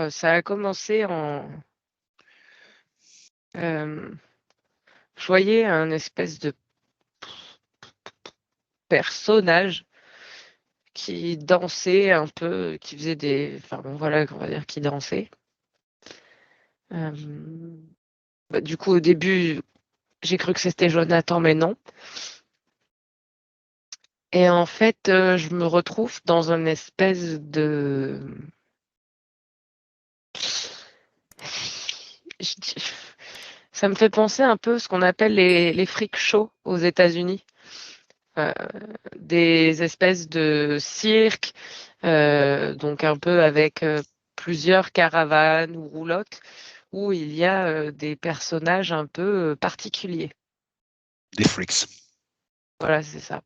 ça a commencé en... je voyais un espèce de personnage qui dansait un peu, qui faisait des... Enfin bon, voilà, on va dire qui dansait. Du coup, au début, j'ai cru que c'était Jonathan, mais non. Et en fait, je me retrouve dans une espèce de... Ça me fait penser un peu à ce qu'on appelle les freak shows aux États-Unis. Euh, des espèces de cirques, donc un peu avec plusieurs caravanes ou roulottes, où il y a des personnages un peu particuliers. Des freaks. Voilà, c'est ça.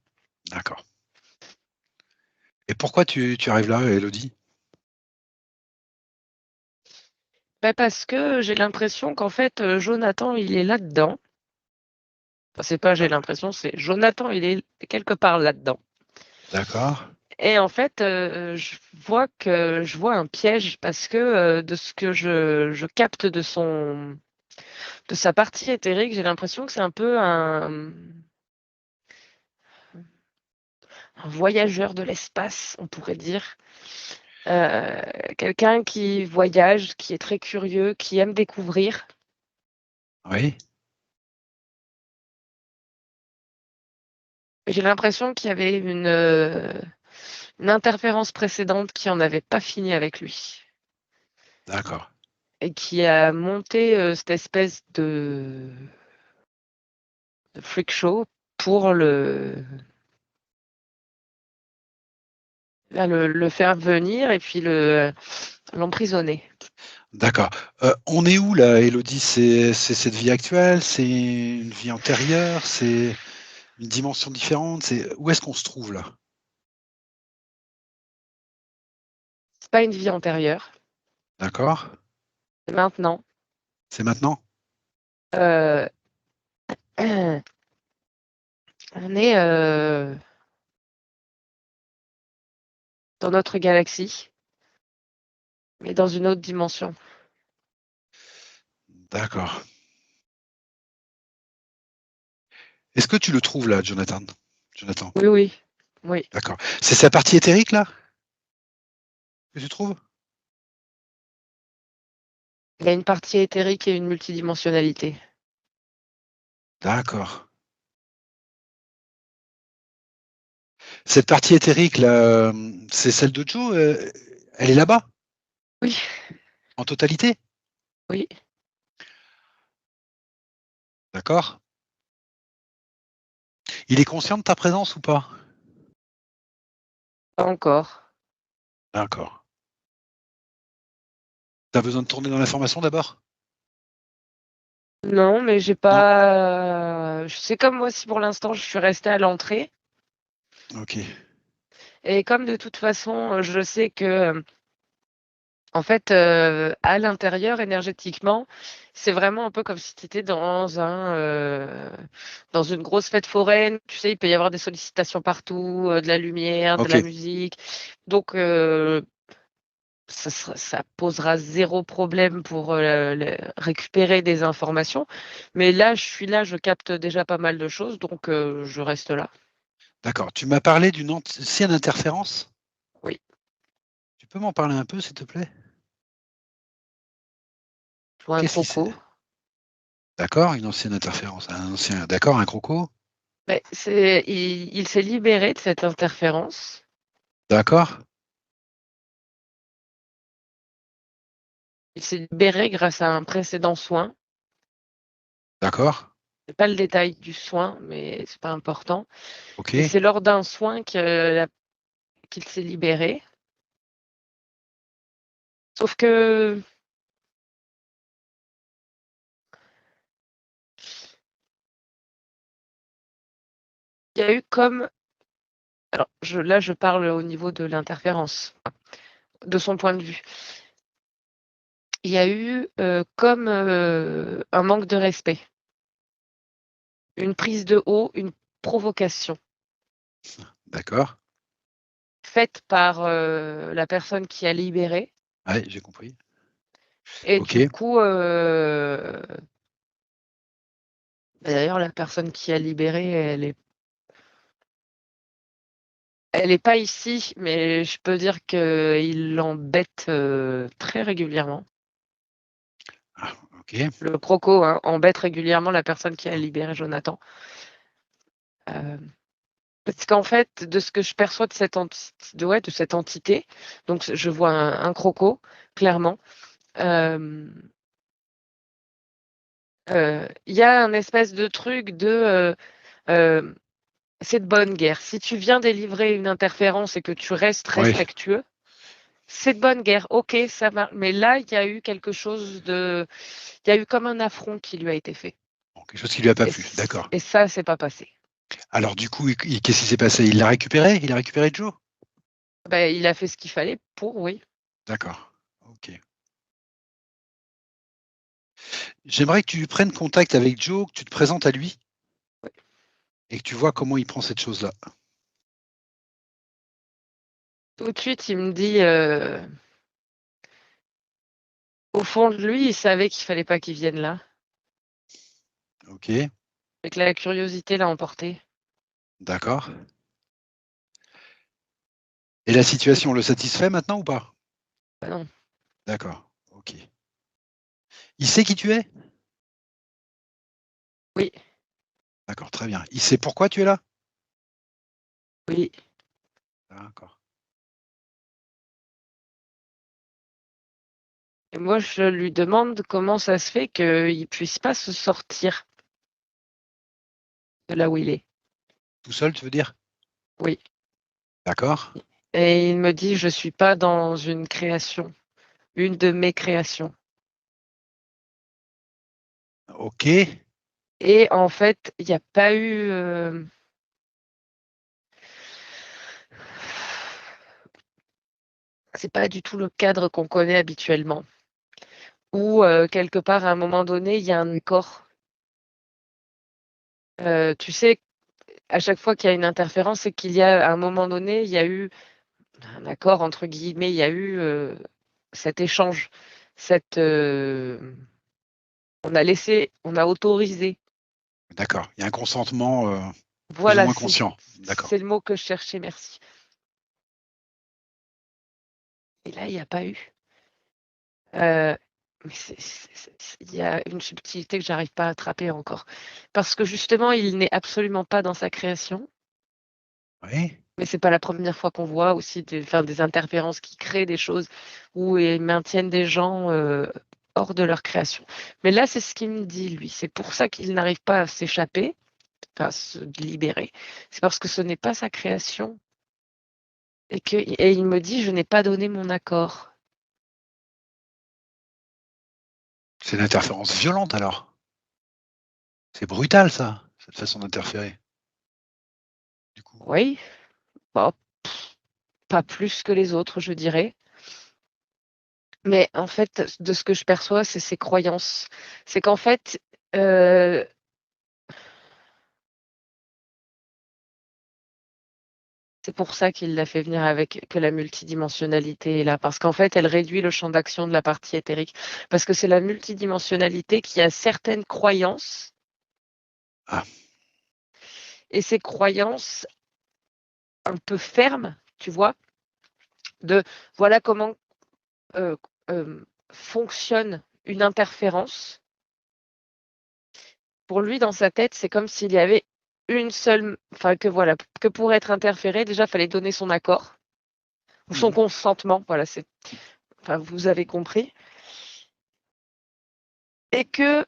D'accord. Et pourquoi tu arrives là, Elodie? Parce que j'ai l'impression qu'en fait, Jonathan, il est là-dedans. Enfin, c'est pas j'ai l'impression, c'est Jonathan, il est quelque part là-dedans. D'accord. Et en fait, je vois un piège parce que de ce que je capte de sa partie éthérique, j'ai l'impression que c'est un peu un voyageur de l'espace, on pourrait dire. Euh, Quelqu'un qui voyage, qui est très curieux, qui aime découvrir. Oui. J'ai l'impression qu'il y avait une interférence précédente qui en avait pas fini avec lui D'accord. et qui a monté cette espèce de freak show pour le faire venir et puis l'emprisonner. D'accord. On est où là, Elodie? C'est cette vie actuelle? C'est une vie antérieure? C'est une dimension différente? Où est-ce qu'on se trouve là? C'est pas une vie antérieure. D'accord. C'est maintenant. C'est maintenant? Euh, on est dans notre galaxie, mais dans une autre dimension. D'accord. Est-ce que tu le trouves là, Jonathan? Jonathan. Oui, oui, oui. D'accord. C'est sa partie éthérique là que tu trouves? Il y a une partie éthérique et une multidimensionnalité. D'accord. Cette partie éthérique là, c'est celle de Joe. Elle est là-bas Oui, en totalité? oui, D'accord. Il est conscient de ta présence ou pas? pas encore. D'accord. T'as besoin de tourner dans l'information d'abord? Non, mais j'ai Non? pas. C'est comme moi si pour l'instant je suis restée à l'entrée. Ok. Et comme de toute façon, je sais que, en fait, à l'intérieur, énergétiquement, c'est vraiment un peu comme si tu étais dans une grosse fête foraine. Tu sais, il peut y avoir des sollicitations partout, de la lumière, de Ok. la musique. Donc, ça posera zéro problème pour récupérer des informations. Mais là, je suis là, je capte déjà pas mal de choses, donc je reste là. D'accord. Tu m'as parlé d'une ancienne interférence? Oui, Tu peux m'en parler un peu, s'il te plaît? je vois un Qu'est-ce qui c'est? croco. D'accord, une ancienne interférence. Un ancien. D'accord, un croco? Mais il s'est libéré de cette interférence. D'accord. Il s'est libéré grâce à un précédent soin. D'accord. C'est pas le détail du soin, mais c'est pas important. Ok. Et c'est lors d'un soin qu'il s'est libéré. Sauf que il y a eu comme, alors là je parle au niveau de l'interférence, de son point de vue. Il y a eu comme un manque de respect, une prise de haut, une provocation D'accord. faite par la personne qui a libéré. Ouais, j'ai compris. Et Ok. du coup, d'ailleurs, la personne qui a libéré, elle est pas ici, mais je peux dire qu'il l'embête très régulièrement. Ah, ok. Le croco embête régulièrement la personne qui a libéré Jonathan. Parce qu'en fait, de ce que je perçois de cette entité, donc je vois un croco, clairement. Il y a un espèce de truc de c'est de bonne guerre. Si tu viens délivrer une interférence et que tu restes Oui. respectueux, c'est de bonne guerre. Ok, ça va. Mais là, il y a eu quelque chose de. Il y a eu comme un affront qui lui a été fait. Bon, quelque chose qui lui a pas Et, plu. D'accord. et ça, c'est pas passé. Alors du coup, qu'est-ce qui s'est passé? Il l'a récupéré? Il a récupéré Joe? Ben, il a fait ce qu'il fallait pour, oui. D'accord. Ok. J'aimerais que tu prennes contact avec Joe, que tu te présentes à lui et que tu vois comment il prend cette chose-là. Tout de suite, il me dit, au fond de lui, il savait qu'il fallait pas qu'il vienne là. Ok. Et que la curiosité l'a emporté. D'accord. Et la situation le satisfait maintenant ou pas? Ben non, D'accord. Ok. Il sait qui tu es? oui, D'accord, très bien. Il sait pourquoi tu es là? oui. D'accord. Et moi, je lui demande comment ça se fait qu'il puisse pas se sortir de là où il est. Tout seul, tu veux dire? Oui. D'accord. Et il me dit, je suis pas dans une création, une de mes créations. Ok. Et en fait, il n'y a pas eu. C'est pas du tout le cadre qu'on connaît habituellement. Où quelque part, à un moment donné, il y a un accord. Tu sais, à chaque fois qu'il y a une interférence, c'est qu'il y a, à un moment donné, il y a eu un accord, entre guillemets, il y a eu cet échange, cette, on a autorisé. D'accord. Il y a un consentement plus ou Voilà, moins conscient. D'accord. c'est le mot que je cherchais, merci. Et là, il n'y a pas eu. Mais il y a une subtilité que j'arrive pas à attraper encore. Parce que justement, il n'est absolument pas dans sa création, Oui. mais c'est pas la première fois qu'on voit aussi des interférences qui créent des choses où ils maintiennent des gens hors de leur création. Mais là, c'est ce qu'il me dit, lui. C'est pour ça qu'il n'arrive pas à s'échapper, à se libérer. C'est parce que ce n'est pas sa création. Et il me dit, je n'ai pas donné mon accord. C'est une interférence violente alors. C'est brutal ça, cette façon d'interférer. Du coup. Oui, bon, pas plus que les autres, je dirais. Mais en fait, de ce que je perçois, c'est ses croyances. C'est qu'en fait, heu, c'est pour ça qu'il l'a fait venir avec que la multidimensionnalité est là. Parce qu'en fait, elle réduit le champ d'action de la partie éthérique. Parce que c'est la multidimensionnalité qui a certaines croyances Ah, et ces croyances un peu fermes, tu vois? De voilà comment, heu, fonctionne une interférence. Pour lui, dans sa tête, c'est comme s'il y avait une seule enfin que voilà, que pour être interféré, déjà, il fallait donner son accord ou son mhm. consentement, voilà, c'est enfin, vous avez compris et que,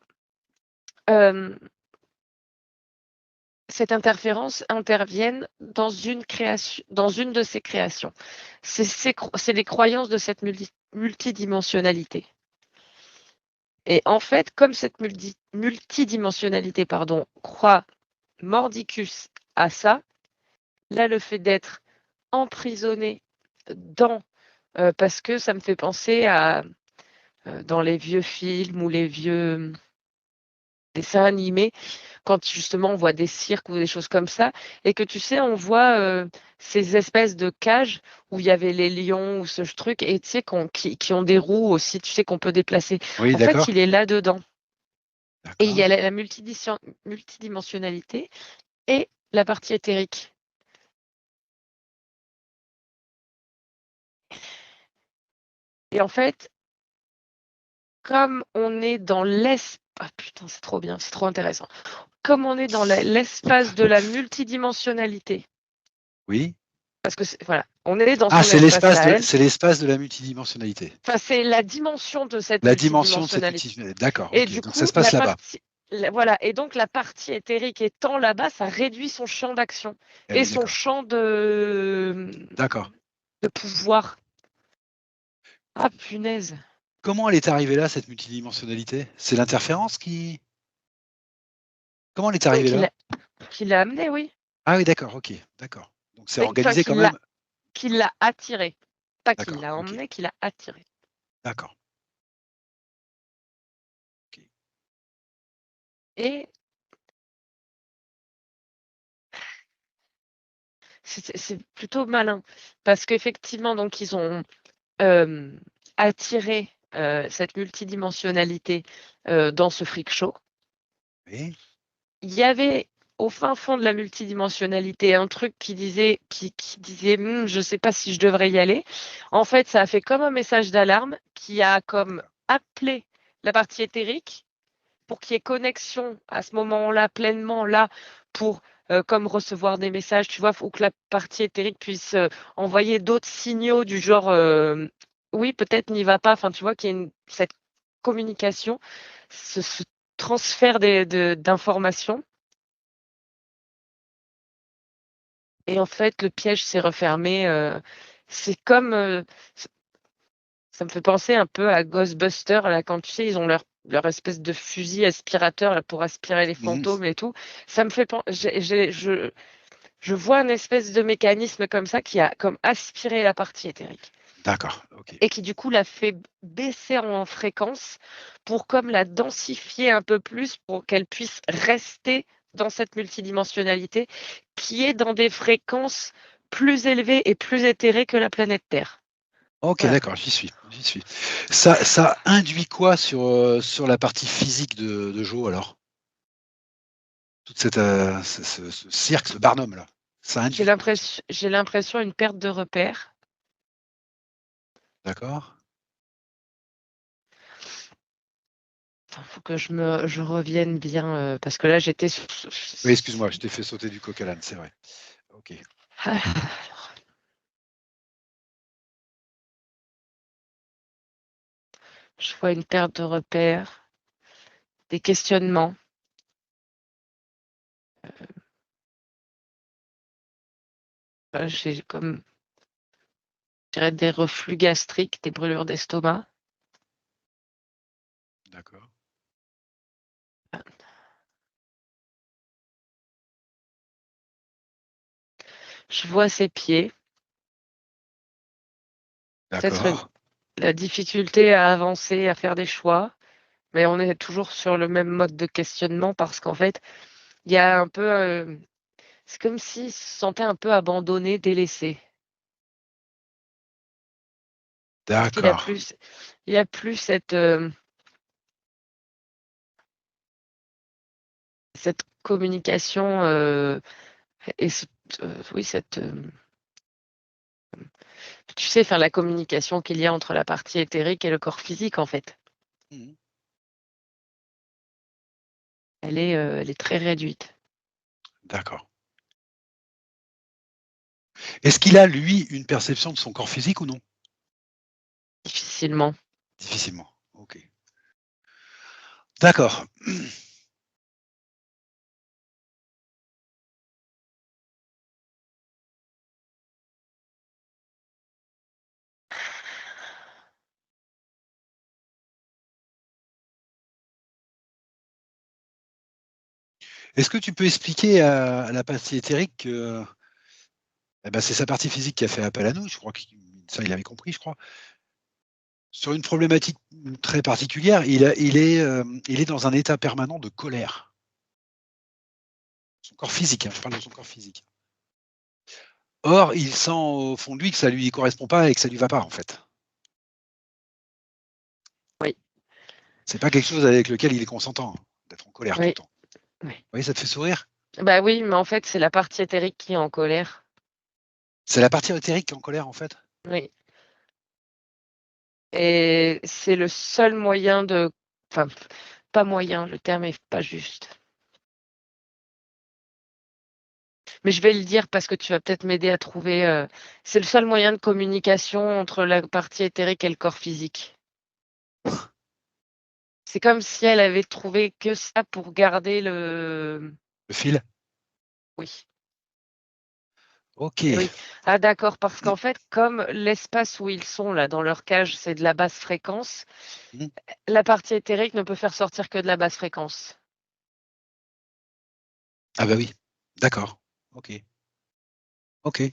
hem, cette interférence intervienne dans une de ses créations. C'est les croyances de cette multidimensionnalité et en fait, comme cette multidimensionnalité, pardon, croit mordicus à ça, là, le fait d'être emprisonné dans, parce que ça me fait penser à, dans les vieux films ou les vieux dessins animés quand justement on voit des cirques ou des choses comme ça, et que tu sais, on voit ces espèces de cages où il y avait les lions ou ce truc, et tu sais, qui ont des roues aussi, tu sais, qu'on peut déplacer. Oui, En fait, d'accord. il est là-dedans. Et il y D'accord. a la multidimensionnalité et la partie éthérique. Et en fait, comme on est dans l'espace, ah putain, c'est trop bien, c'est trop intéressant. Comme on est dans l'espace de la multidimensionnalité, Oui. parce que voilà, on est dans Ah, son espace à elle. c'est l'espace de la multidimensionnalité. Enfin, c'est la dimension de cette La dimension de cette multidimensionnalité. multidimensionnalité. D'accord, Et ok. du Donc ça coup, se passe là-bas. voilà, et donc la partie éthérique étant là-bas, ça réduit son champ d'action Eh et oui, son d'accord. champ D'accord. de pouvoir. Ah punaise. Comment elle est arrivée là, cette multidimensionnalité? C'est l'interférence qui. Comment elle est Oui, arrivée là? qui l'a amené, oui. Ah oui, d'accord, ok. D'accord. Donc c'est Enfin, organisé quand même. qui l'a attiré. Pas qui D'accord, l'a ok. emmené, qui l'a attiré. D'accord. Ok. Et c'est plutôt malin parce qu'effectivement, donc ils ont attiré cette multidimensionnalité dans ce freak show. Oui. Il y avait au fin fond de la multidimensionnalité un truc qui disait, je ne sais pas si je devrais y aller. En fait, ça a fait comme un message d'alarme qui a comme appelé la partie éthérique pour qu'il y ait connexion à ce moment-là, pleinement là, pour comme recevoir des messages, tu vois, ou que la partie éthérique puisse envoyer d'autres signaux du genre oui, peut-être n'y va pas, enfin tu vois, qu'il y ait cette communication, ce transfert d'informations. Et en fait, le piège s'est refermé. C'est comme ça me fait penser un peu à Ghostbusters, là, quand tu sais, ils ont leur espèce de fusil aspirateur là, pour aspirer les Mhm. fantômes et tout. Ça me fait je vois un espèce de mécanisme comme ça qui a comme aspiré la partie éthérique D'accord, ok. et qui du coup l'a fait baisser en fréquence pour comme la densifier un peu plus pour qu'elle puisse rester dans cette multidimensionnalité qui est dans des fréquences plus élevées et plus éthérées que la planète Terre. Ok, Voilà. d'accord, j'y suis, j'y suis. Ça induit quoi sur la partie physique de Joe alors? Toute cette, ce cirque, ce Barnum là. Ça induit quoi? J'ai l'impression une perte de repère. D'accord? Il faut que je revienne bien parce que là j'étais sur. Oui, excuse-moi, je t'ai fait sauter du coq à l'âne, c'est vrai. Ok. Ah, je vois une perte de repère, des questionnements. J'ai comme je dirais des reflux gastriques, des brûlures d'estomac. D'accord. Je vois ses pieds. Peut-être D'accord. la difficulté à avancer, à faire des choix, mais on est toujours sur le même mode de questionnement parce qu'en fait, il y a un peu, c'est comme s'il se sentait un peu abandonné, délaissé. Parce qu'il a D'accord. plus, il y a plus cette communication et oui, tu sais, faire la communication qu'il y a entre la partie éthérique et le corps physique, en fait. Mhm. Elle est très réduite. D'accord. Est-ce qu'il a, lui, une perception de son corps physique ou non? Difficilement. Difficilement. Ok. D'accord. Est-ce que tu peux expliquer à la partie éthérique que eh ben, c'est sa partie physique qui a fait appel à nous, je crois que ça, il avait compris, je crois. Sur une problématique très particulière, il est dans un état permanent de colère. son corps physique, hein, je parle de son corps physique. Or, il sent au fond de lui que ça lui correspond pas et que ça lui va pas, en fait. Oui. C'est pas quelque chose avec lequel il est consentant, hein, d'être en colère tout Oui. le temps. Oui. Oui, ça te fait sourire? Bah oui, mais en fait, c'est la partie éthérique qui est en colère. C'est la partie éthérique qui est en colère, en fait? Oui. Et c'est le seul moyen de, enfin, pas moyen, le terme est pas juste. Mais je vais le dire parce que tu vas peut-être m'aider à trouver, c'est le seul moyen de communication entre la partie éthérique et le corps physique. C'est comme si elle avait trouvé que ça pour garder le Le fil? oui. OK. Et oui. Ah d'accord, parce qu'en fait, comme l'espace où ils sont là, dans leur cage, c'est de la basse fréquence, Mmh. la partie éthérique ne peut faire sortir que de la basse fréquence. Ah bah oui, d'accord. OK. OK.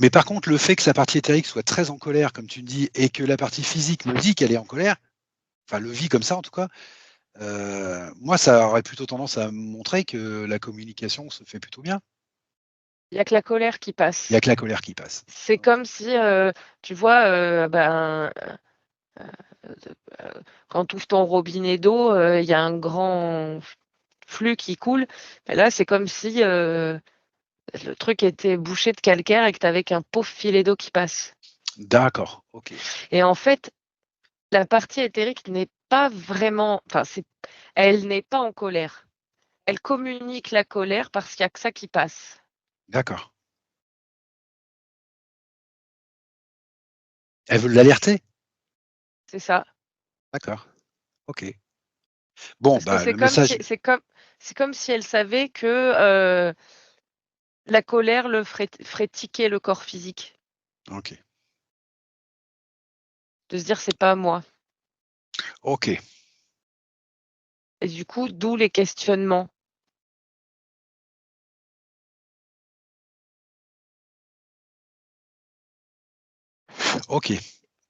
Mais par contre, le fait que sa partie éthérique soit très en colère, comme tu me dis, et que la partie physique me dit qu'elle est en colère, enfin le vit comme ça en tout cas, moi ça aurait plutôt tendance à me montrer que la communication se fait plutôt bien. Il y a que la colère qui Il y a passe. que la colère qui passe. C'est OK. comme si, tu vois, quand tu ouvres ton robinet d'eau, il y a un grand flux qui coule. Et là, c'est comme si, le truc était bouché de calcaire et que tu avais qu'un pauvre filet d'eau qui passe. D'accord, OK. Et en fait, la partie éthérique n'est pas vraiment, enfin, elle n'est pas en colère. Elle communique la colère parce qu'il y a que ça qui passe. D'accord. Elle veut l'alerter? C'est ça. D'accord. OK. Bon, Parce que bah le message c'est comme si elle savait que, la colère le ferait tiquer le corps physique. OK. De se dire: «C'est pas moi» OK. et du coup, d'où les questionnements. OK.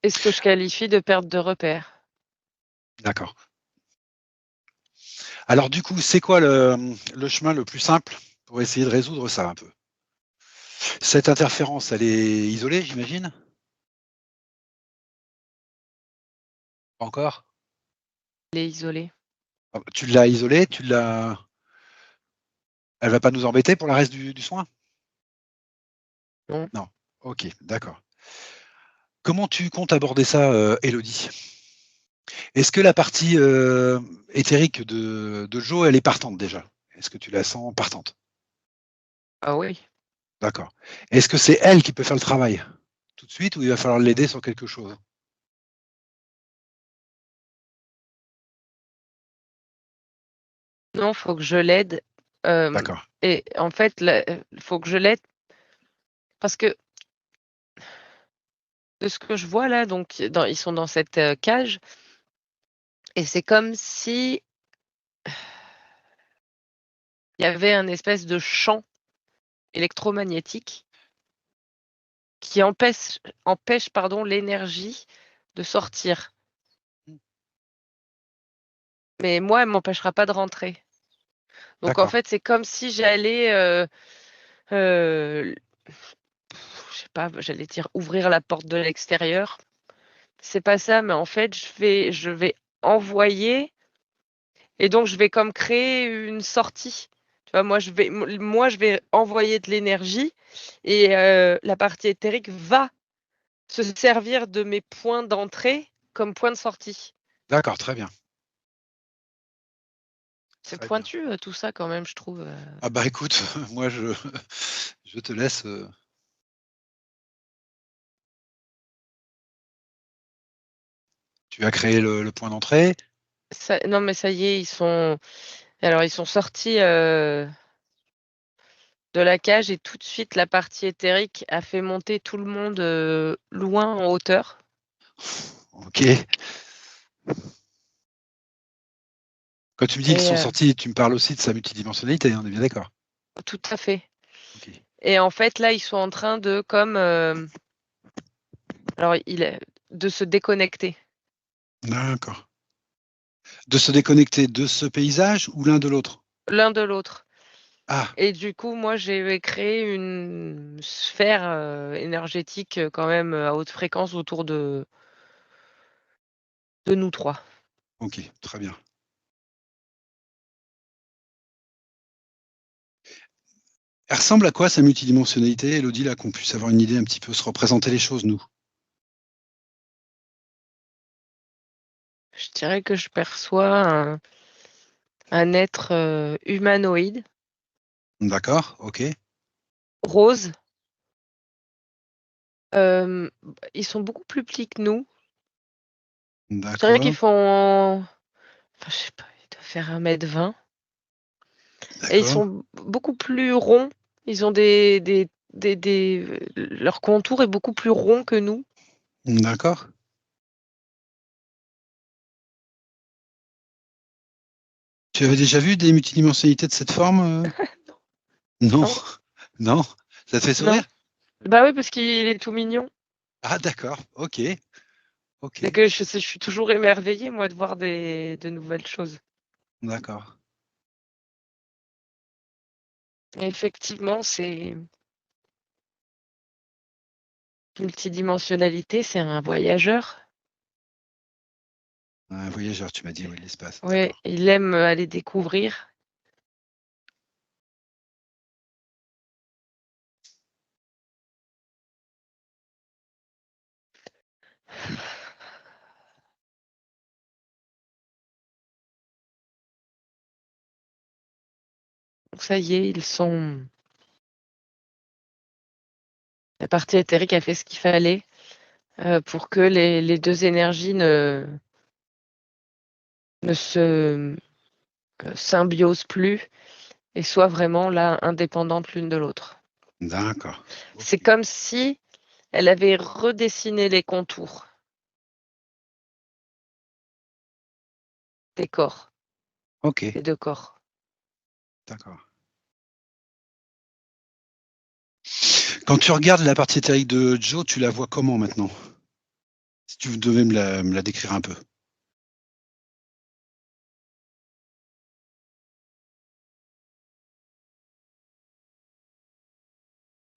Et ce que je qualifie de perte de repères. D'accord. Alors du coup, c'est quoi le chemin le plus simple pour essayer de résoudre ça un peu? Cette interférence, elle est isolée, j'imagine? Pas encore? Les isoler. Ah, tu l'as isolée, tu l'as elle va pas nous embêter pour le reste du soin? Non. Non. OK, d'accord. Comment tu comptes aborder ça, Élodie? Est-ce que la partie, éthérique de Jo, elle est partante déjà? Est-ce que tu la sens partante? Ah oui. D'accord. Est-ce que c'est elle qui peut faire le travail? Tout de suite ou il va falloir l'aider sur quelque chose? Non, faut que je l'aide, hem D'accord. et en fait, faut que je l'aide parce que de ce que je vois là, donc ils sont dans cette, cage et c'est comme si il y avait un espèce de champ électromagnétique qui empêche, pardon, l'énergie de sortir. Mmh. Mais moi, elle m'empêchera pas de rentrer. Donc en D'accord. fait, c'est comme si j'allais, heu, je sais pas, j'allais dire ouvrir la porte de l'extérieur. C'est pas ça, mais en fait, je vais envoyer et donc je vais comme créer une sortie. Tu vois? Moi, je vais envoyer de l'énergie et la partie éthérique va se servir de mes points d'entrée comme point de sortie. D'accord, très bien, C'est très bien. pointu, tout ça quand même, je trouve. Ah bah, écoute, moi je te laisse, tu as créé le point d'entrée. Ça non, mais ça y est, ils sont sortis, de la cage et tout de suite la partie éthérique a fait monter tout le monde, loin en hauteur. OK. Quand tu me dis qu'ils Et sont sortis, tu me parles aussi de sa multidimensionnalité, on est bien d'accord? tout à fait. OK. Et en fait, là, ils sont en train de comme, alors il est de se déconnecter. D'accord. De se déconnecter de ce paysage ou l'un de l'autre? l'un de l'autre. Ah, Et du coup, moi, j'ai créé une sphère énergétique quand même à haute fréquence autour de nous trois. ok, très bien. Elle ressemble à quoi sa multidimensionnalité, Elodie, là, qu'on puisse avoir une idée un petit peu, se représenter les choses, nous? Je dirais que je perçois un être humanoïde, D'accord, ok, rose. Euh, Ils sont beaucoup plus petits que nous. Je dirais qu'ils d'accord, font, enfin, je sais pas, ils doivent faire 1,20 m. Et ils d'accord, sont beaucoup plus ronds. Ils ont leur contour est beaucoup plus rond que nous. d'accord. Tu avais déjà vu des multidimensionnalités de cette forme? Non, Non, non, ça te fait non. sourire? Bah oui, parce qu'il est tout mignon. Ah, d'accord, ok, ok, Et que je suis toujours émerveillée, moi, de voir de nouvelles choses. d'accord. Et effectivement, c'est multidimensionnalité, c'est un voyageur. Un voyageur, tu m'as dit, oui, l'espace, Ouais, d'accord. il aime aller découvrir. Donc ça y est, la partie éthérique a fait ce qu'il fallait pour que les deux énergies ne se symbiosent plus et soient vraiment là indépendantes l'une de l'autre. D'accord, C'est ok, comme si elle avait redessiné les contours des corps, ok, des deux corps. d'accord. Quand tu regardes la partie éthérique de Joe, tu la vois comment maintenant? Si tu devais me la décrire un peu.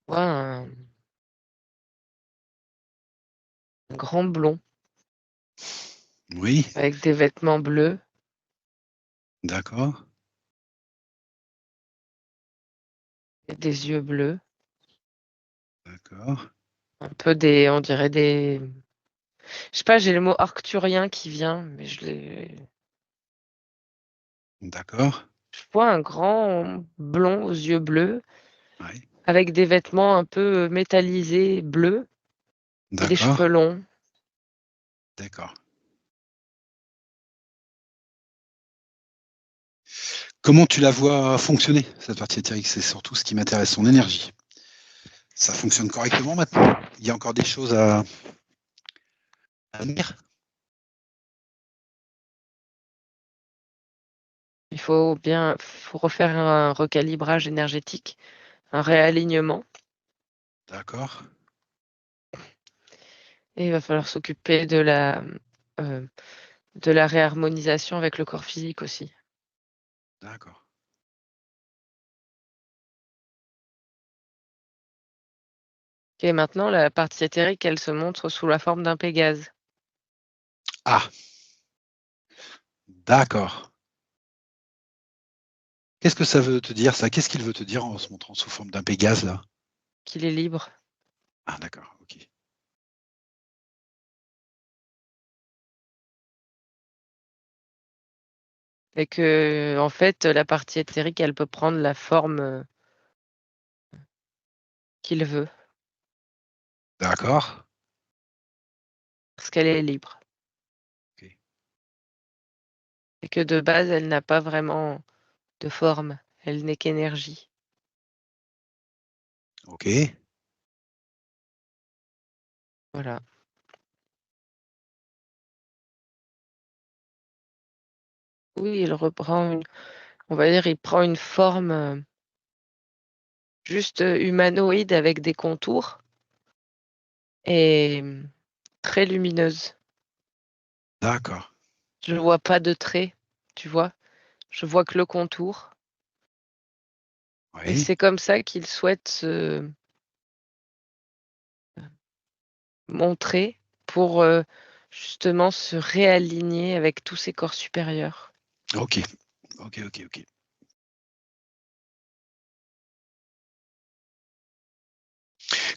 Ouais, un grand blond Oui, avec des vêtements bleus d'accord, et des yeux bleus. d'accord, Un peu on dirait je sais pas, j'ai le mot arcturien qui vient, mais d'accord, je vois un grand blond aux yeux bleus oui, avec des vêtements un peu métallisés bleus et des d'accord, cheveux longs. d'accord. Comment tu la vois fonctionner, cette partie éthérique? C'est surtout ce qui m'intéresse, son énergie. Ça fonctionne correctement maintenant? Il y a encore des choses à venir? Faut refaire un recalibrage énergétique, un réalignement, D'accord, et il va falloir s'occuper euh, de la réharmonisation avec le corps physique aussi. d'accord. Et maintenant, la partie éthérique, elle se montre sous la forme d'un Pégase. Ah, d'accord. Qu'est-ce que ça veut te dire, ça? Qu'est-ce qu'il veut te dire en se montrant sous forme d'un Pégase, là? Qu'il est libre. Ah, d'accord, ok. Et que, en fait, la partie éthérique, elle peut prendre la forme qu'il veut, D'accord, parce qu'elle est libre. ok. Et que de base, elle n'a pas vraiment de forme. Elle n'est qu'énergie. Ok, Voilà. Oui, on va dire, il prend une forme juste humanoïde avec des contours et très lumineuse. d'accord. Je vois pas de traits, tu vois? Je vois que le contour et Oui. c'est comme ça qu'il souhaite se montrer pour, justement se réaligner avec tous ses corps supérieurs. Ok. Ok, ok, ok.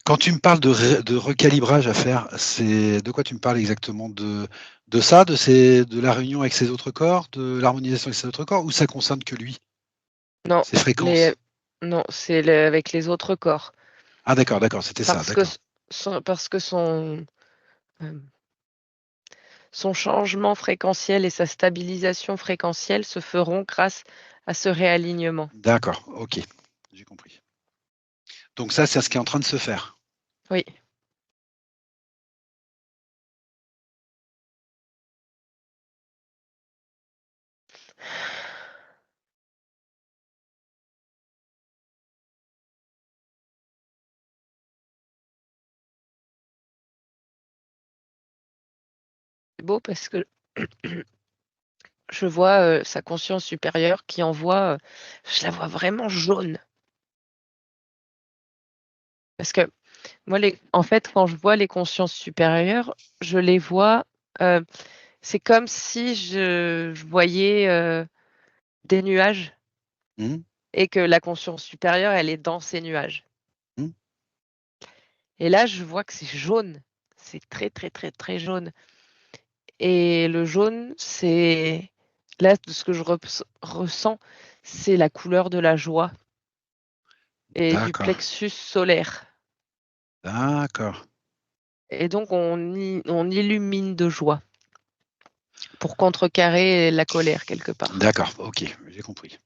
Quand tu me parles de recalibrage à faire, c'est de quoi tu me parles exactement? De ça, de la réunion avec ses autres corps, de l'harmonisation avec ses autres corps, ou ça concerne que lui? Non, Ses les fréquences? non, c'est le avec les autres corps Ah d'accord, d'accord, c'était ça, parce que d'accord. s parce que hem, son changement fréquentiel et sa stabilisation fréquentielle se feront grâce à ce réalignement. D'accord, ok, j'ai compris. Donc ça, c'est ce qui est en train de se faire. Oui. C'est beau parce que je vois, sa conscience supérieure qui envoie, je la vois vraiment jaune. Parce que moi les en fait, quand je vois les consciences supérieures, je les vois, heu, c'est comme si je voyais, des nuages Mmh, et que la conscience supérieure, elle est dans ces nuages. mmh. Et là, je vois que c'est jaune. C'est très, très, très, très jaune et le jaune, c'est là, de ce que je ressens, c'est la couleur de la joie et du D'accord, plexus solaire d'accord, et donc on illumine de joie pour contrecarrer la colère quelque part. d'accord, ok, j'ai compris.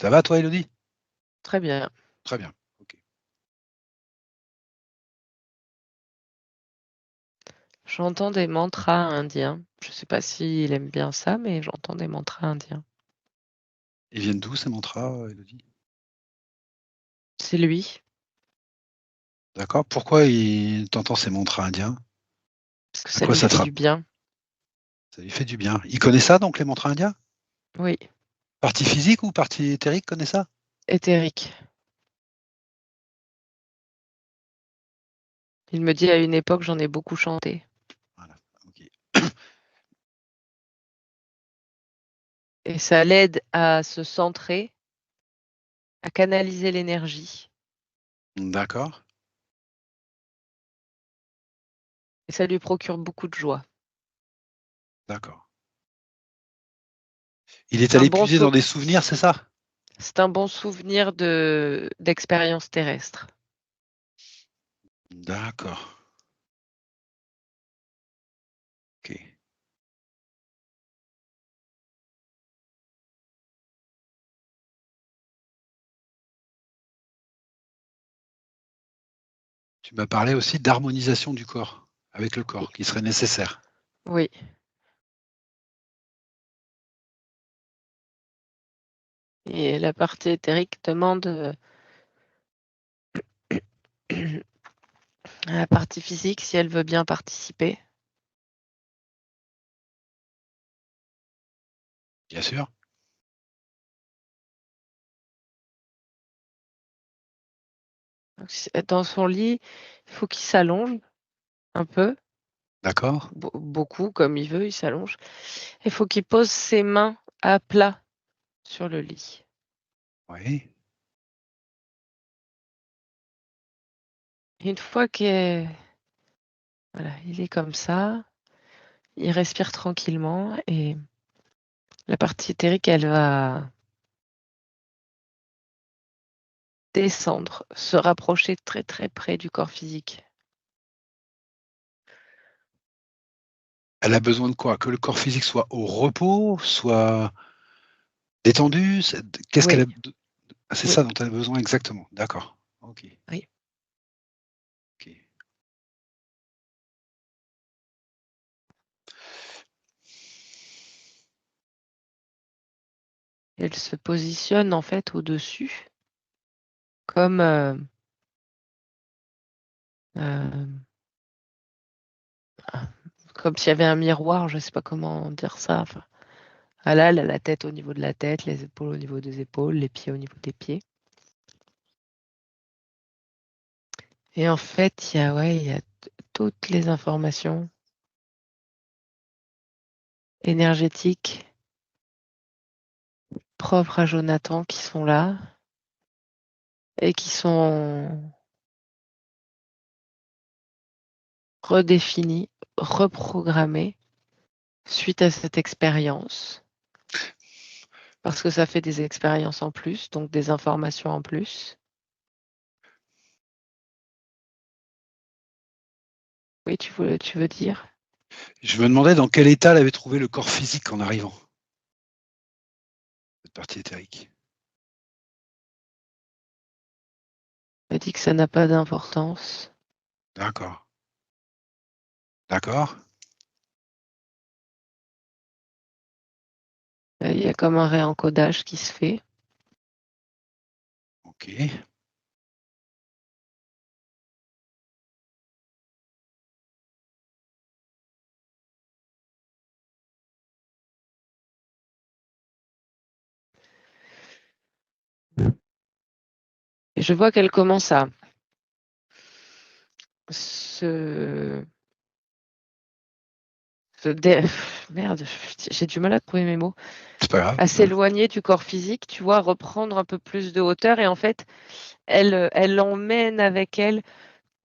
Ça va toi, Elodie? Très bien. Très bien, ok. J'entends des mantras indiens. Je sais pas s'il aime bien ça, mais j'entends des mantras indiens. Ils viennent d'où ces mantras, Elodie? C'est lui, D'accord, pourquoi t'entends ces mantras indiens? parce que À ça quoi lui ça te fait rappelle? du bien. Ça lui fait du bien. Il connaît ça donc les mantras indiens? Oui, Partie physique ou partie éthérique connaît ça? éthérique. Il me dit à une époque, j'en ai beaucoup chanté Voilà, ok. et ça l'aide à se centrer, à canaliser l'énergie D'accord, et ça lui procure beaucoup de joie. d'accord. Il est Un allé bon puiser dans sou des souvenirs, c'est ça? c'est un bon souvenir d'expérience terrestre. D'accord, ok. Tu m'as parlé aussi d'harmonisation du corps, avec le Et corps, qui serait nécessaire. oui et la partie éthérique demande, à la partie physique si elle veut bien participer. Bien sûr. Donc dans son lit, il faut qu'il s'allonge un peu, D'accord. beaucoup comme il veut, il s'allonge. Il faut qu'il pose ses mains à plat sur le lit. Oui. Une fois que voilà, il est comme ça, il respire tranquillement et la partie éthérique, elle va descendre, se rapprocher très, très près du corps physique. Elle a besoin de quoi? Que le corps physique soit au repos, soit détendu? Qu'est-ce qu'elle Oui, a c'est oui, ça dont elle a besoin exactement. D'accord. OK. oui. OK. Elle se positionne en fait au-dessus comme, Comme s'il y avait un miroir, je ne sais pas comment dire ça. Enfin, là, elle a la tête au niveau de la tête, les épaules au niveau des épaules, les pieds au niveau des pieds. Et en fait, il y a toutes les informations énergétiques propres à Jonathan qui sont là et qui sont redéfinies, reprogrammées suite à cette expérience. Parce que ça fait des expériences en plus, donc des informations en plus. Oui, tu veux dire? Je me demandais dans quel état elle avait trouvé le corps physique en arrivant. Cette partie éthérique. Elle dit que ça n'a pas d'importance. D'accord. D'accord. Il y a comme un réencodage qui se fait. Ok. Et je vois qu'elle commence à se... Merde, j'ai du mal à trouver mes mots. C'est pas grave. À s'éloigner du corps physique, tu vois, reprendre un peu plus de hauteur. Et en fait, elle l'emmène avec elle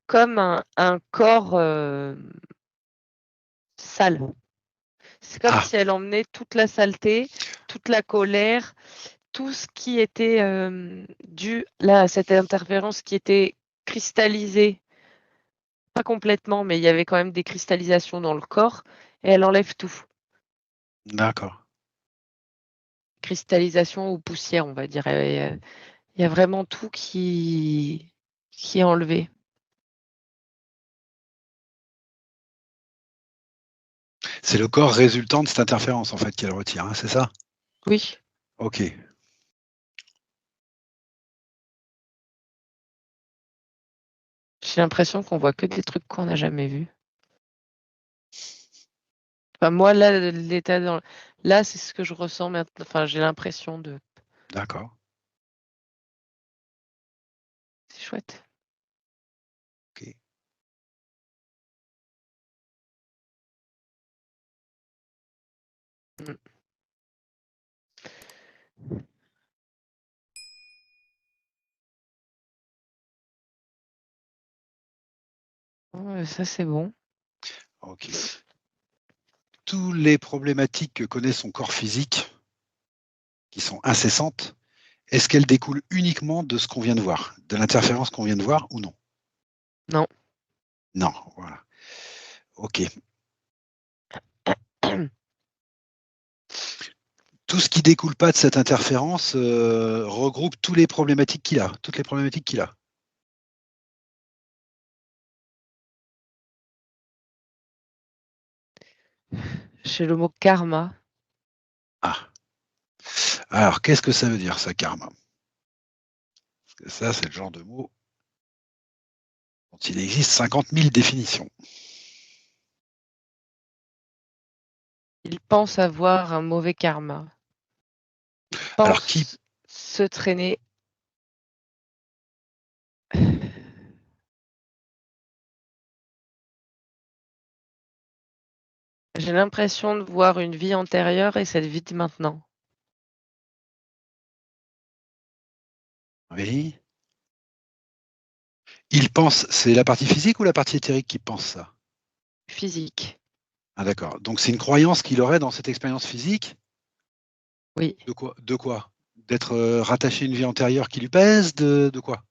comme un corps sale. C'est comme Ah, si elle emmenait toute la saleté, toute la colère, tout ce qui était dû là à cette interférence qui était cristallisée, pas complètement, mais il y avait quand même des cristallisations dans le corps, et elle enlève tout. d'accord. Cristallisation ou poussière, on va dire. Il y a vraiment tout qui est enlevé. C'est le corps résultant de cette interférence en fait qu'elle retire, hein, c'est ça? Oui, Ok. j'ai l'impression qu'on voit que des trucs qu'on n'a jamais vus. Enfin, moi, là, l'état là, c'est ce que je ressens maintenant. Enfin, j'ai l'impression de. D'accord. C'est chouette. Ok. Mm. Ça, c'est bon. Ok. Toutes les problématiques que connaît son corps physique, qui sont incessantes, est-ce qu'elles découlent uniquement de ce qu'on vient de voir, de l'interférence qu'on vient de voir ou non? Non. Non, voilà. Ok. Tout ce qui découle pas de cette interférence regroupe toutes les problématiques qu'il a, toutes les problématiques qu'il a. J'ai le mot karma. Ah. Alors, qu'est-ce que ça veut dire, ça, karma? Parce que ça, c'est le genre de mot dont il existe 50 000 définitions. Il pense avoir un mauvais karma. Il Alors, qui... pense se traîner. J'ai l'impression de voir une vie antérieure et cette vie de maintenant. Oui. Il pense, c'est la partie physique ou la partie éthérique qui pense ça? Physique. Ah, d'accord. Donc, c'est une croyance qu'il aurait dans cette expérience physique. Oui. De quoi? De quoi? D'être rattaché à une vie antérieure qui lui pèse? De quoi?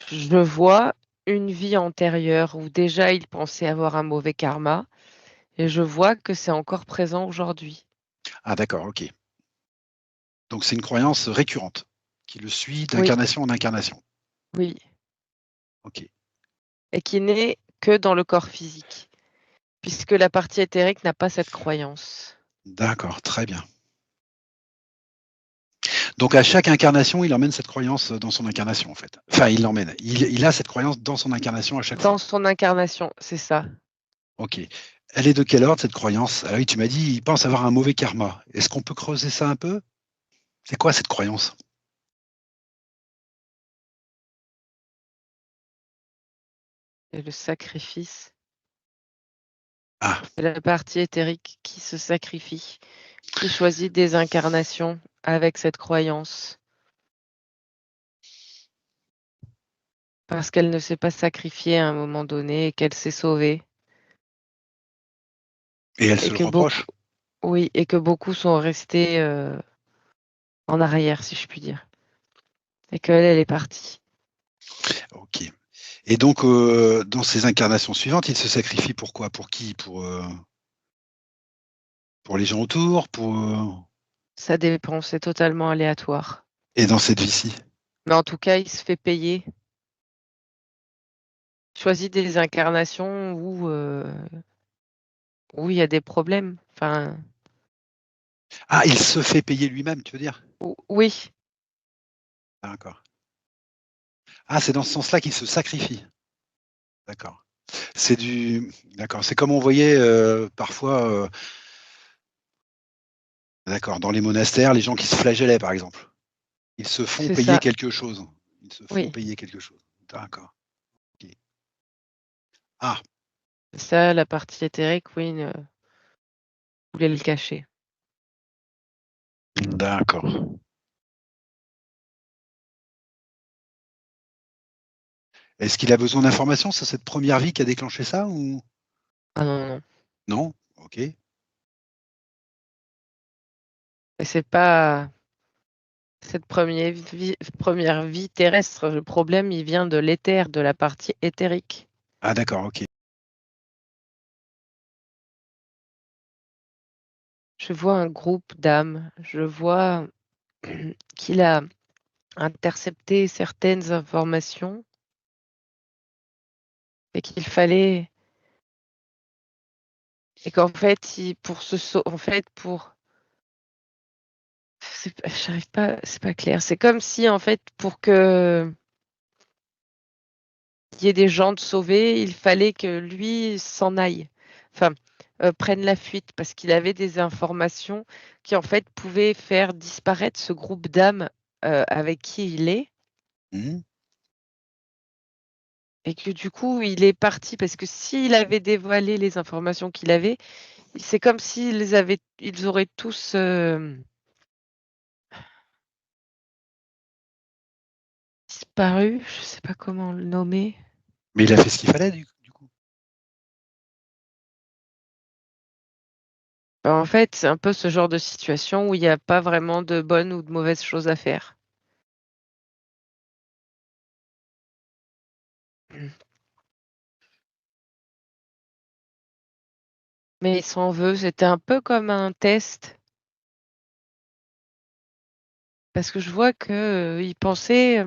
Je vois une vie antérieure où déjà il pensait avoir un mauvais karma et je vois que c'est encore présent aujourd'hui. Ah, d'accord, ok. Donc, c'est une croyance récurrente qui le suit Oui, d'incarnation en incarnation. oui. Ok. Et qui n'est que dans le corps physique, puisque la partie éthérique n'a pas cette croyance. D'accord, très bien. Donc à chaque incarnation, il emmène cette croyance dans son incarnation, en fait. Enfin, il l'emmène. Il a cette croyance dans son incarnation à chaque Dans fois. son incarnation, c'est ça. Ok. Elle est de quel ordre, cette croyance? Ah oui, tu m'as dit, il pense avoir un mauvais karma. Est-ce qu'on peut creuser ça un peu? C'est quoi cette croyance? Et le sacrifice, Ah, c'est la partie éthérique qui se sacrifie, qui choisit des incarnations avec cette croyance, parce qu'elle ne s'est pas sacrifiée à un moment donné et qu'elle s'est sauvée. et elle Et se le que beaucoup, reproche? oui, et que beaucoup sont restés en arrière, si je puis dire. Et qu'elle, elle est partie. Ok. Et donc, dans ces incarnations suivantes, il se sacrifie pour quoi? Pour qui? Pour les gens autour? Ça dépend, c'est totalement aléatoire. Et dans cette vie-ci? Mais en tout cas, il se fait payer. Choisit des incarnations où il y a des problèmes. Enfin, Ah, il se fait payer lui-même, tu veux dire? oui, D'accord. Ah, c'est dans ce sens-là qu'il se sacrifie. D'accord. D'accord. C'est comme on voyait parfois, d'accord, dans les monastères, les gens qui se flagellaient, par exemple. Ils se font c'est payer ça. quelque chose. Ils se font Oui, payer quelque chose. D'accord. Ok. Ah, ça, la partie éthérique, oui, voulait le cacher. d'accord. Est-ce qu'il a besoin d'informations sur cette première vie qui a déclenché ça ou Ah non, non. non? Ok. Et c'est pas cette première vie terrestre. Le problème, il vient de l'éther, de la partie éthérique. Ah, d'accord. Ok. Je vois un groupe d'âmes. Je vois qu'il a intercepté certaines informations et qu'il fallait, et qu'en fait, en fait, j'arrive pas, c'est pas clair. C'est comme si, en fait, pour que il y ait des gens de sauvés, il fallait que lui s'en aille. Enfin, prenne la fuite parce qu'il avait des informations qui, en fait, pouvaient faire disparaître ce groupe d'âmes, avec qui il est. Mhm. Et que du coup, il est parti parce que s'il avait dévoilé les informations qu'il avait, c'est comme ils auraient tous disparu. Je sais pas comment le nommer. Mais il a fait ce qu'il fallait du coup. En fait, c'est un peu ce genre de situation où il n'y a pas vraiment de bonnes ou de mauvaises choses à faire. Mais il s'en veut. C'était un peu comme un test parce que je vois que il pensait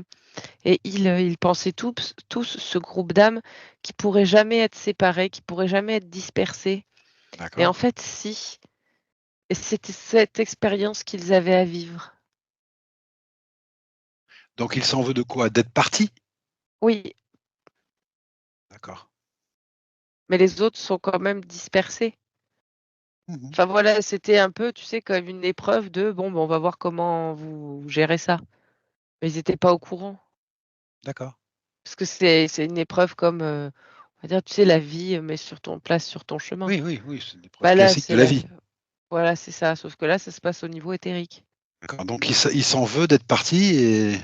et il pensait tous ce groupe d'âmes qui pourraient jamais être séparés, qui pourraient jamais être dispersés. Et en D'accord. fait, si. Et c'était cette expérience qu'ils avaient à vivre. Donc il s'en veut de quoi? D'être parti? Oui, D'accord. mais les autres sont quand même dispersés. Mhm. Enfin voilà, c'était un peu, tu sais, comme une épreuve de bon, ben, on va voir comment vous gérez ça. Mais ils étaient pas au courant. D'accord. Parce que c'est une épreuve comme, on va dire, tu sais, la vie met sur ton place sur ton chemin. Oui, oui, oui, c'est une épreuve Bah là, classique de c'est la la vie. voilà, c'est ça, sauf que là, ça se passe au niveau éthérique. D'accord. Donc il s'en veut d'être parti et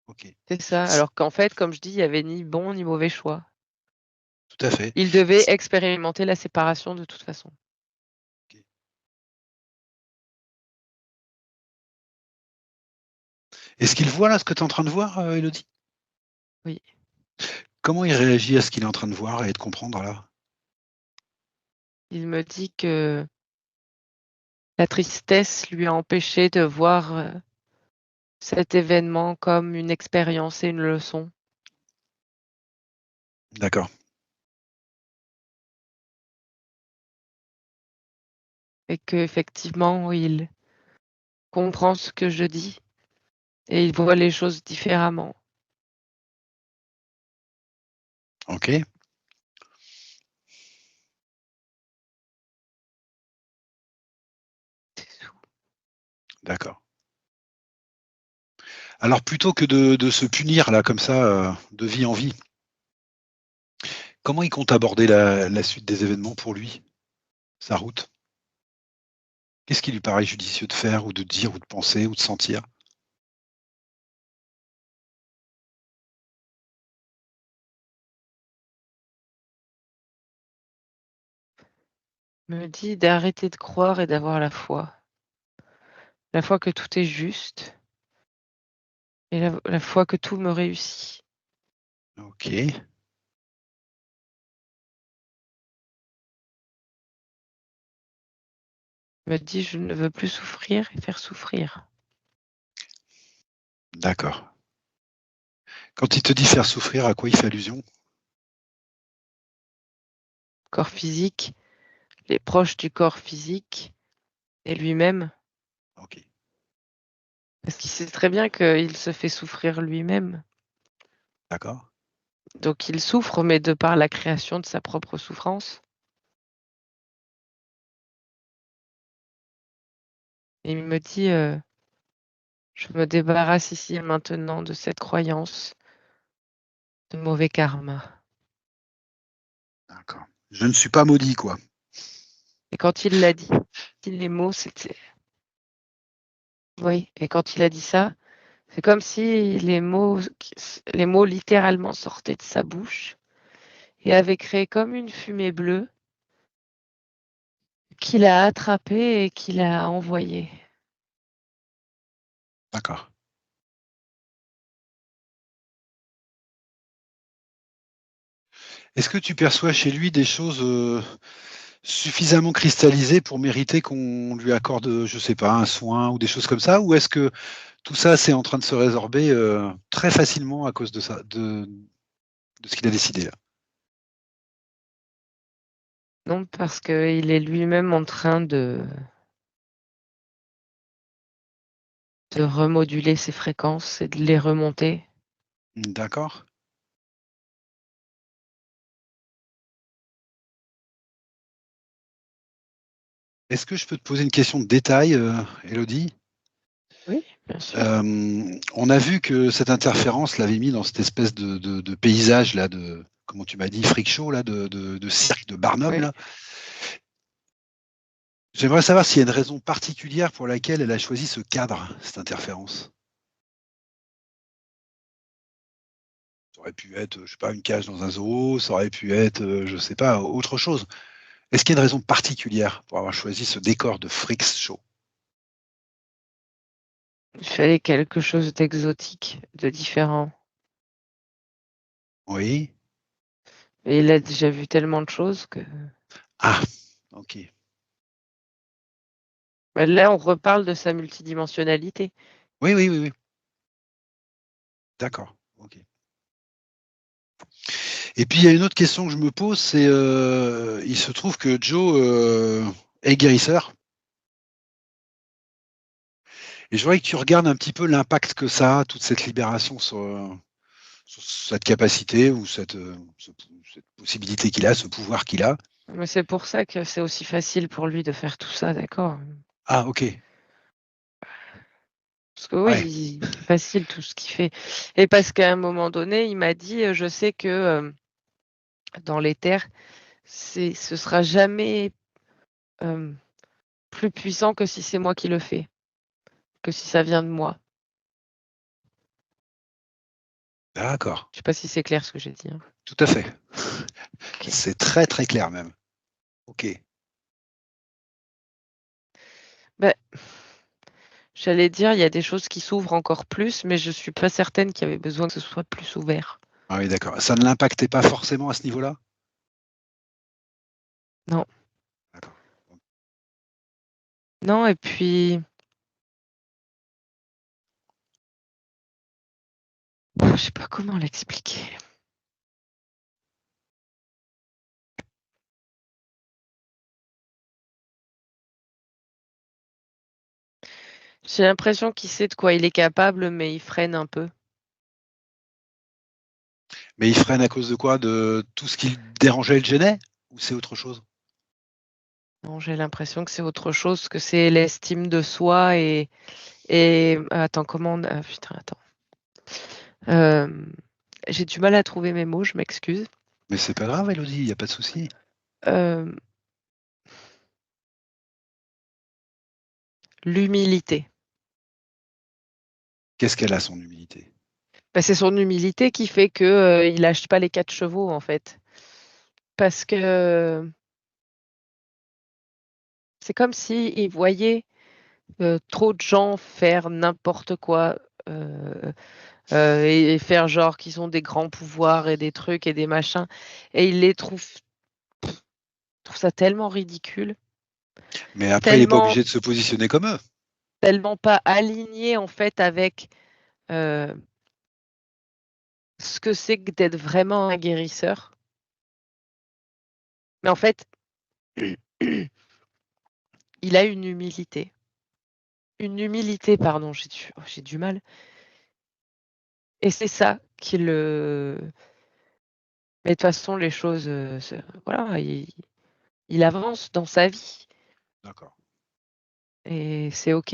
ok. C'est ça. Alors qu'en fait, comme je dis, il y avait ni bon ni mauvais choix. Tout à fait. Il devait expérimenter la séparation de toute façon. Ok. Est-ce qu'il voit là ce que tu es en train de voir, Elodie? Oui. Comment il réagit à ce qu'il est en train de voir et de comprendre là? Il me dit que la tristesse lui a empêché de voir cet événement comme une expérience et une leçon. D'accord. Et qu'effectivement, comprend ce que je dis et il voit les choses différemment. Ok, C'est tout. d'accord. Alors plutôt que de se punir là comme ça, de vie en vie, comment il compte aborder la suite des événements pour lui, sa route? Qu'est-ce qui lui paraît judicieux de faire ou de dire ou de penser ou de sentir? Me dit d'arrêter de croire et d'avoir la foi. La foi que tout est juste et la foi que tout me réussit. Ok, Me dit je ne veux plus souffrir et faire souffrir. d'accord. Quand il te dit faire souffrir, à quoi il fait allusion? Corps physique, les proches du corps physique et lui-même. Ok, Parce qu'il sait très bien qu'il se fait souffrir lui-même. d'accord. Donc il souffre, mais de par la création de sa propre souffrance. Et il me dit, je me débarrasse ici et maintenant de cette croyance de mauvais karma. D'accord. Je ne suis pas maudit, quoi. Et quand il l'a dit, les mots, c'était... Oui, et quand il a dit ça, c'est comme si les mots littéralement sortaient de sa bouche et avaient créé comme une fumée bleue qu'il a attrapée et qu'il a envoyée. D'accord. Est-ce que tu perçois chez lui des choses suffisamment cristallisées pour mériter qu'on lui accorde, je sais pas, un soin ou des choses comme ça? Ou est-ce que tout ça, c'est en train de se résorber très facilement à cause de ça, de ce qu'il a décidé là? Non, parce qu'il est lui-même en train de remoduler ses fréquences et de les remonter. D'accord. Est-ce que je peux te poser une question de détail, Élodie? Oui, bien sûr. On a vu que cette interférence l'avait mis dans cette espèce de paysage là, de comment tu m'as dit, freak show là, de cirque de Barnum Oui. là. J'aimerais savoir s'il y a une raison particulière pour laquelle elle a choisi ce cadre, cette interférence. Ça aurait pu être, je sais pas, une cage dans un zoo, ça aurait pu être, je sais pas, autre chose. Est-ce qu'il y a une raison particulière pour avoir choisi ce décor de freak show? Il fallait quelque chose d'exotique, de différent. Oui. Et il a déjà vu tellement de choses que Ah, OK. bah, là, on reparle de sa multidimensionnalité. Oui, oui, oui, oui. D'accord. OK. Et puis il y a une autre question que je me pose, c'est, il se trouve que Joe, est guérisseur et je voudrais que tu regardes un petit peu l'impact que ça a, toute cette libération sur cette capacité ou cette possibilité qu'il a, ce pouvoir qu'il a. Mais c'est pour ça que c'est aussi facile pour lui de faire tout ça, d'accord. Ah OK. Parce que Ouais, oui, c'est facile tout ce qu'il fait. Et parce qu'à un moment donné, il m'a dit, je sais que dans les terres, ce sera jamais euh, plus puissant que si c'est moi qui le fais, que si ça vient de moi. d'accord. Je sais pas si c'est clair ce que j'ai dit, hein. Tout à fait. Ok. C'est très, très clair même. OK. Ben, j'allais dire, il y a des choses qui s'ouvrent encore plus, mais je suis pas certaine qu'il y avait besoin que ce soit plus ouvert. Ah oui, d'accord. Ça ne l'impactait pas forcément à ce niveau-là? Non, D'accord. non, et puis, je sais pas comment l'expliquer. J'ai l'impression qu'il sait de quoi il est capable, mais il freine un peu. Mais il freine à cause de quoi? De tout ce qui le dérangeait et le gênait? Ou c'est autre chose? Non, j'ai l'impression que c'est autre chose, que c'est l'estime de soi et attends, comment on putain, attends. J'ai du mal à trouver mes mots, je m'excuse. Mais c'est pas grave, Elodie, il n'y a pas de souci. L'humilité. Qu'est-ce qu'elle a, son humilité? Bah, c'est son humilité qui fait que, il lâche pas les 4 chevaux, en fait. Parce que c'est comme s'il voyait, trop de gens faire n'importe quoi, heu et faire genre qu'ils ont des grands pouvoirs et des trucs et des machins et il les trouve ça tellement ridicule, Mais après, il n'est pas tellement obligé de se positionner comme eux. tellement pas aligné, en fait, avec, heu, ce que c'est que d'être vraiment un guérisseur. Mais en fait, il a une humilité. Une humilité, pardon, j'ai du mal et c'est ça qui le mais de toute façon les choses, voilà, il avance dans sa vie D'accord. et c'est OK.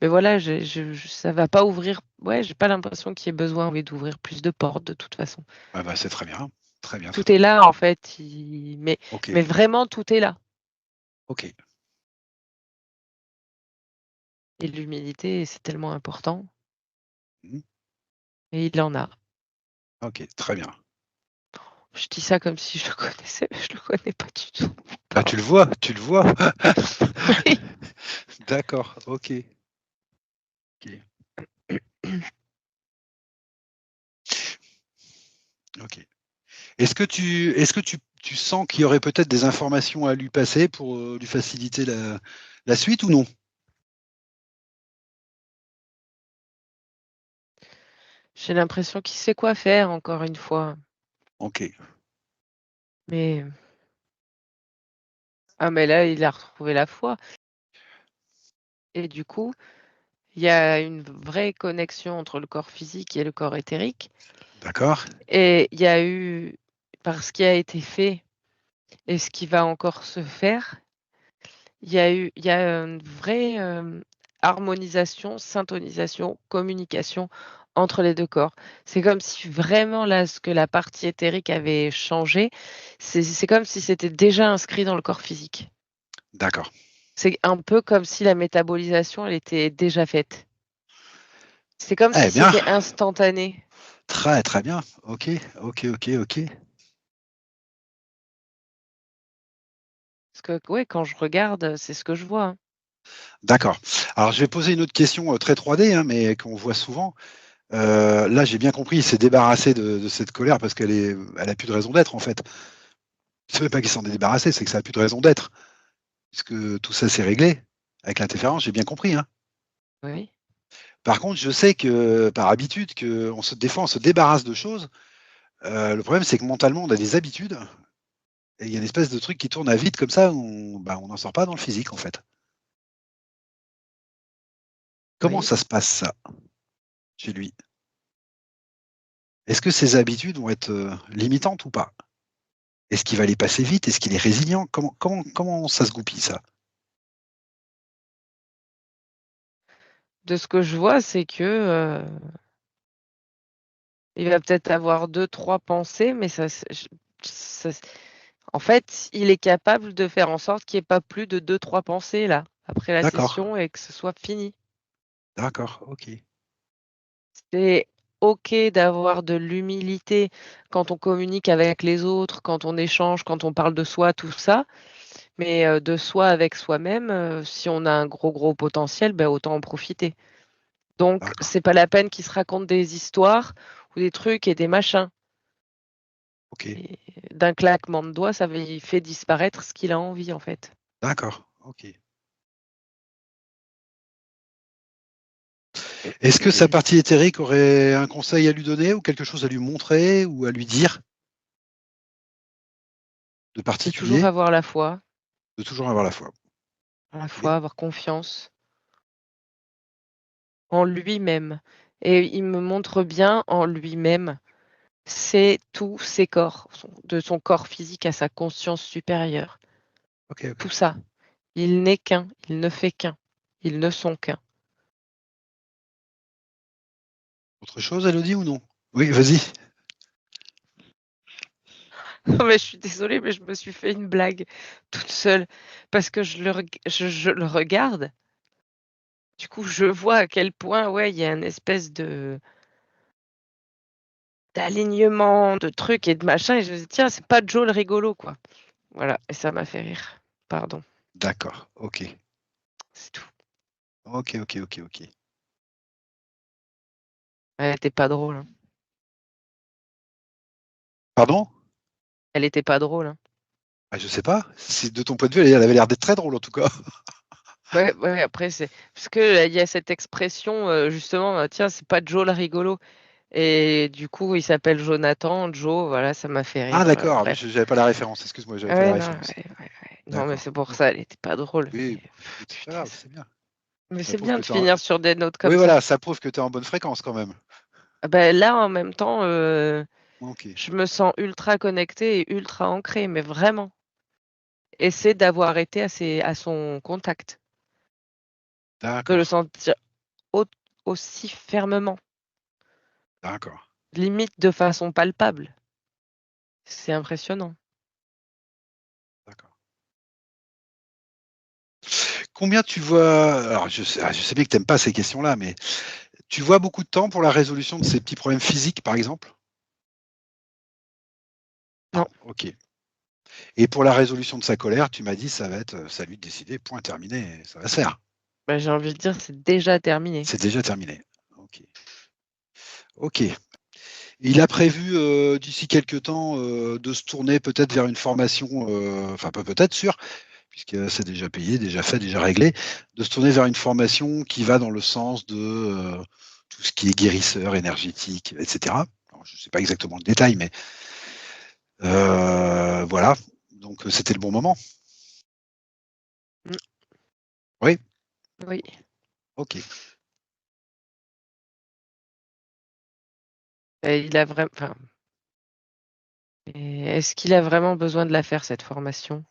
Mais voilà, ça va pas ouvrir ouais, j'ai pas l'impression qu'il y ait besoin, oui, d'ouvrir plus de portes de toute façon. Ah bah, c'est très bien. Très bien, très Tout est bien. là en fait, il Ok, mais vraiment tout est là ok. et l'humilité, c'est tellement important Mhm. et il en a. Ok, très bien. Je dis ça comme si je le connaissais, mais je le connais pas du tout. Bah, tu le vois, tu le vois. Oui. D'accord, ok. Ok, ok. Est-ce que tu sens qu'il y aurait peut-être des informations à lui passer pour lui faciliter la suite ou non? J'ai l'impression qu'il sait quoi faire encore une fois, Ok, mais ah mais là, il a retrouvé la foi et du coup, il y a une vraie connexion entre le corps physique et le corps éthérique d'accord, et il y a eu par ce qui a été fait et ce qui va encore se faire, il y a une vraie, harmonisation, syntonisation, communication entre les 2 corps. C'est comme si vraiment là, ce que la partie éthérique avait changé, c'est comme si c'était déjà inscrit dans le corps physique. d'accord. C'est un peu comme si la métabolisation, elle était déjà faite. C'est comme si Eh bien, c'était instantané. très très bien. Ok, ok, ok, ok. Parce que ouais, quand je regarde, c'est ce que je vois, hein. D'accord. Alors, je vais poser une autre question très 3D, hein, mais qu'on voit souvent. Là, j'ai bien compris, il s'est débarrassé de cette colère parce elle a plus de raison d'être en fait. C'est même pas qu'il s'en est débarrassé, c'est que ça a plus de raison d'être. Puisque tout ça s'est réglé avec l'interférence, j'ai bien compris, hein. Oui. Par contre, je sais que par habitude, des fois on se débarrasse de choses. Le problème, c'est que mentalement, on a des habitudes et il y a une espèce de truc qui tourne à vide comme ça, on n'en sort pas dans le physique en fait. Comment Oui. ça se passe ça chez lui? Est-ce que ces habitudes vont être limitantes ou pas? Est-ce qu'il va les passer vite? Est-ce qu'il est résilient? Comment ça se goupille ça? De ce que je vois, c'est que, il va peut-être avoir deux trois pensées, mais ça en fait, il est capable de faire en sorte qu'il y ait pas plus de deux trois pensées là, après la D'accord, session et que ce soit fini. d'accord, ok, C'est OK d'avoir de l'humilité quand on communique avec les autres, quand on échange, quand on parle de soi, tout ça, mais de soi avec soi-même, si on a un gros, gros potentiel, ben autant en profiter. Donc d'accord, c'est pas la peine qu'il se raconte des histoires ou des trucs et des machins ok, et d'un claquement de doigts, il fait disparaître ce qu'il a envie, en fait. d'accord, ok. Est-ce que sa partie éthérique aurait un conseil à lui donner ou quelque chose à lui montrer ou à lui dire de De toujours particulier? avoir la foi, De toujours avoir la foi. Ok, avoir confiance. en lui-même. Et il me montre bien en lui-même, c'est tous ses corps, de son corps physique à sa conscience supérieure. Ok, ok. Tout ça. Il n'est qu'un, il ne fait qu'un, ils ne sont qu'un. Autre chose, Elodie, ou non? Oui, vas-y. Non, mais je suis désolée, mais je me suis fait une blague toute seule parce que je le regarde. Du coup, je vois à quel point, ouais, il y a une espèce d'alignement, de trucs et de machin et je me dis: «Tiens, c'est pas Joe le rigolo, quoi». Voilà et ça m'a fait rire. Pardon, D'accord, ok. c'est tout. Ok, ok, ok, ok. Elle était pas drôle, hein. Pardon? Elle était pas drôle, hein. Ah, je sais pas. Si de ton point de vue, elle avait l'air d'être très drôle en tout cas. Ouais, ouais, après c'est parce que, il y a cette expression, justement, «Tiens, c'est pas Joe le rigolo» et du coup, il s'appelle Jonathan, Joe, voilà, ça m'a fait Ah rire, d'accord, mais bref. j'avais pas la référence. Excuse-moi, j'avais pas la Ouais, non, référence. ouais, ouais, ouais. Non, mais D'accord. c'est pour Ok. ça, elle était pas drôle, Oui, mais bah, écoute, c'est pas putain, grave, c'est bien. mais Ça c'est prouve bien que de tu es en... finir sur des notes Oui, comme ça. voilà, ça prouve que tu es en bonne fréquence quand même. Ah bah, là, en même temps, Ok, je me sens ultra connectée et ultra ancrée, mais vraiment. Et c'est d'avoir été à son contact, de le d'accord, sentir au aussi fermement, d'accord, limite de façon palpable. C'est impressionnant. d'accord. Combien tu vois... Alors, je sais bien que tu n'aimes pas ces questions-là, mais tu vois beaucoup de temps pour la résolution de ces petits problèmes physiques, par exemple? Non, Non, ok. Et pour la résolution de sa colère, tu m'as dit, ça va être, ça lui de décider, point terminé, ça va se faire. bah, j'ai envie de dire, c'est déjà terminé. C'est déjà terminé. Ok. Ok. Il a prévu d'ici quelques temps de se tourner peut-être vers une formation, enfin pas peut-être sûr, puisque c'est déjà payé, déjà fait, déjà réglé, de se tourner vers une formation qui va dans le sens de tout ce qui est guérisseur énergétique, etc. Alors, je ne sais pas exactement le détail, mais voilà. Donc c'était le bon moment. Mmh, Oui. oui. Ok. Et il a vraiment, enfin, et est-ce qu'il a vraiment besoin de la faire cette formation?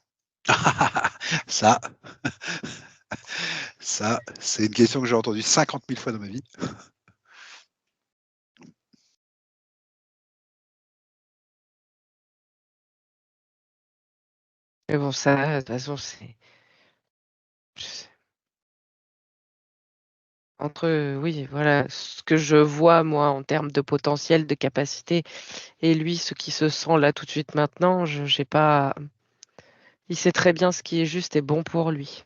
Ça, ça, c'est une question que j'ai entendue 50 000 fois dans ma vie. Mais bon, ça, de toute façon, c'est je sais entre, oui, voilà, ce que je vois moi en termes de potentiel, de capacité et lui, ce qui se sent là tout de suite maintenant, je j'ai pas il sait très bien ce qui est juste et bon pour lui.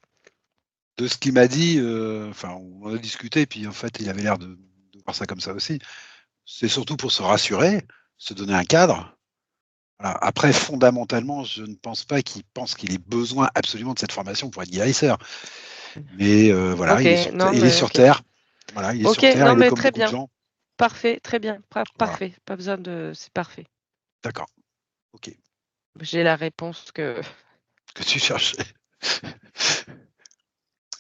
De ce qu'il m'a dit, enfin, on en a discuté, puis en fait, il avait l'air de voir ça comme ça aussi. C'est surtout pour se rassurer, se donner un cadre. Voilà. Après, fondamentalement, je ne pense pas qu'il pense qu'il ait besoin absolument de cette formation pour être guérisseur. Mais voilà, OK, non Il est mais sur OK. Terre. Voilà, il est OK, sur Terre, non il est mais comme très beaucoup de bien. gens. Parfait, très bien, Voilà, parfait, pas besoin de c'est parfait. d'accord, ok. J'ai la réponse que Que tu cherchais.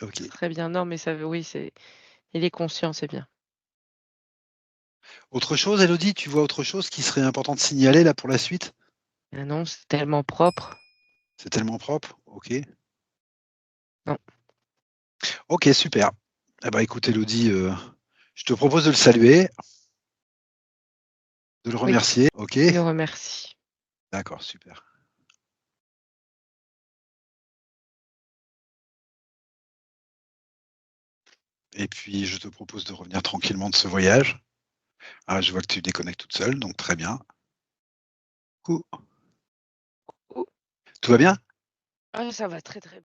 Ok. très bien. Non mais ça oui, c'est il est conscient, c'est bien. Autre chose, Elodie, tu vois autre chose qui serait important de signaler là pour la suite? Ah non, c'est tellement propre. C'est tellement propre. Ok. Non, Ok, super. Eh ben, écoute, Elodie, je te propose de le saluer, de le oui, remercier. Ok. il le remercie. D'accord, super. Et puis, je te propose de revenir tranquillement de ce voyage. Ah, je vois que tu déconnectes toute seule, donc très bien. Coucou. Oh, Tout va bien? ah ça va très, très